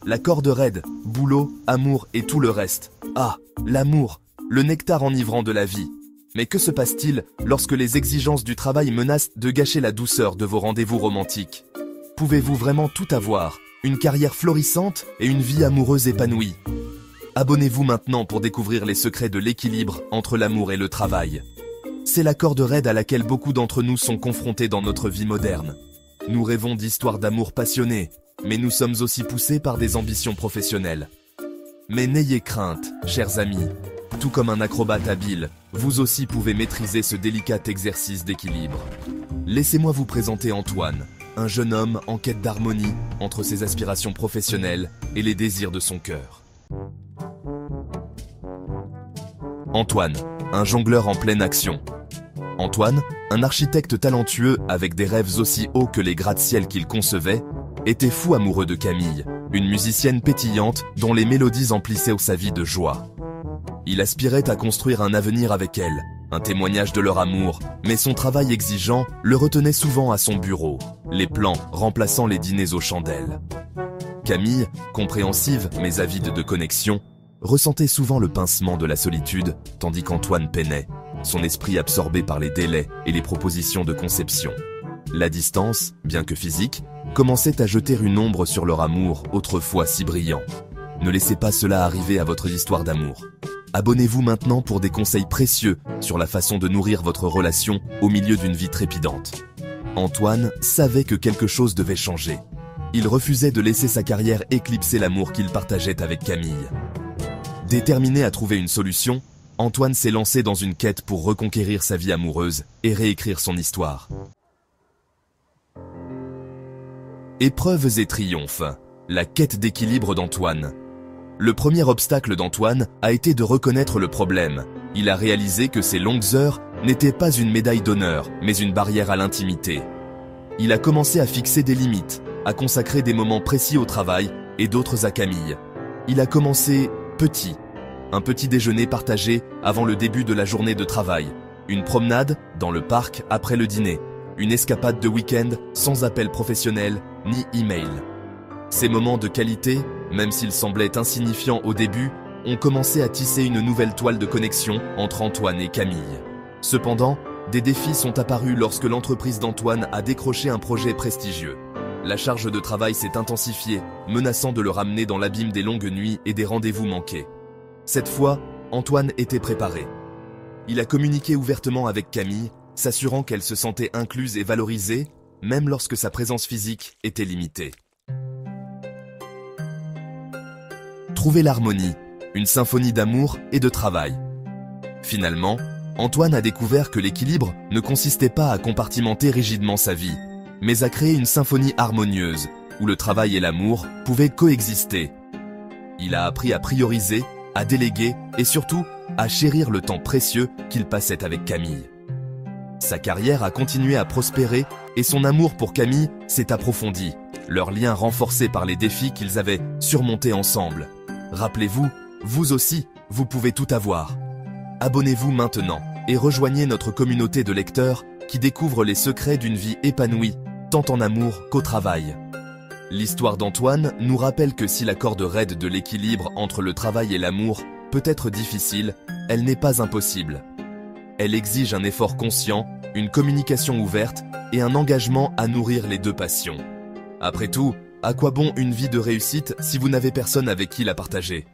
la corde raide, boulot, amour et tout le reste. Ah, l'amour, le nectar enivrant de la vie. Mais que se passe-t-il lorsque les exigences du travail menacent de gâcher la douceur de vos rendez-vous romantiques? Pouvez-vous vraiment tout avoir, une carrière florissante et une vie amoureuse épanouie? Abonnez-vous maintenant pour découvrir les secrets de l'équilibre entre l'amour et le travail. C'est la corde raide à laquelle beaucoup d'entre nous sont confrontés dans notre vie moderne. Nous rêvons d'histoires d'amour passionnées, mais nous sommes aussi poussés par des ambitions professionnelles. Mais n'ayez crainte, chers amis. Tout comme un acrobate habile, vous aussi pouvez maîtriser ce délicat exercice d'équilibre. Laissez-moi vous présenter Antoine, un jeune homme en quête d'harmonie entre ses aspirations professionnelles et les désirs de son cœur. Antoine, un jongleur en pleine action. Antoine, un architecte talentueux avec des rêves aussi hauts que les gratte-ciel qu'il concevait, était fou amoureux de Camille, une musicienne pétillante dont les mélodies emplissaient sa vie de joie. Il aspirait à construire un avenir avec elle, un témoignage de leur amour, mais son travail exigeant le retenait souvent à son bureau, les plans remplaçant les dîners aux chandelles. Camille, compréhensive mais avide de connexion, ressentait souvent le pincement de la solitude, tandis qu'Antoine peinait, son esprit absorbé par les délais et les propositions de conception. La distance, bien que physique, commençait à jeter une ombre sur leur amour, autrefois si brillant. Ne laissez pas cela arriver à votre histoire d'amour. Abonnez-vous maintenant pour des conseils précieux sur la façon de nourrir votre relation au milieu d'une vie trépidante. Antoine savait que quelque chose devait changer. Il refusait de laisser sa carrière éclipser l'amour qu'il partageait avec Camille. Déterminé à trouver une solution, Antoine s'est lancé dans une quête pour reconquérir sa vie amoureuse et réécrire son histoire. Épreuves et triomphes, la quête d'équilibre d'Antoine. Le premier obstacle d'Antoine a été de reconnaître le problème. Il a réalisé que ses longues heures n'étaient pas une médaille d'honneur, mais une barrière à l'intimité. Il a commencé à fixer des limites, à consacrer des moments précis au travail et d'autres à Camille. Il a commencé petit. Un petit déjeuner partagé avant le début de la journée de travail. Une promenade dans le parc après le dîner. Une escapade de week-end sans appel professionnel ni email. Ces moments de qualité, même s'ils semblaient insignifiants au début, ont commencé à tisser une nouvelle toile de connexion entre Antoine et Camille. Cependant, des défis sont apparus lorsque l'entreprise d'Antoine a décroché un projet prestigieux. La charge de travail s'est intensifiée, menaçant de le ramener dans l'abîme des longues nuits et des rendez-vous manqués. Cette fois, Antoine était préparé. Il a communiqué ouvertement avec Camille, s'assurant qu'elle se sentait incluse et valorisée, même lorsque sa présence physique était limitée. Trouver l'harmonie, une symphonie d'amour et de travail. Finalement, Antoine a découvert que l'équilibre ne consistait pas à compartimenter rigidement sa vie, mais à créer une symphonie harmonieuse, où le travail et l'amour pouvaient coexister. Il a appris à prioriser, à déléguer et surtout à chérir le temps précieux qu'il passait avec Camille. Sa carrière a continué à prospérer et son amour pour Camille s'est approfondi, leur lien renforcé par les défis qu'ils avaient surmontés ensemble. Rappelez-vous, vous aussi, vous pouvez tout avoir. Abonnez-vous maintenant et rejoignez notre communauté de lecteurs qui découvrent les secrets d'une vie épanouie, tant en amour qu'au travail. L'histoire d'Antoine nous rappelle que si la corde raide de l'équilibre entre le travail et l'amour peut être difficile, elle n'est pas impossible. Elle exige un effort conscient, une communication ouverte et un engagement à nourrir les deux passions. Après tout, à quoi bon une vie de réussite si vous n'avez personne avec qui la partager ?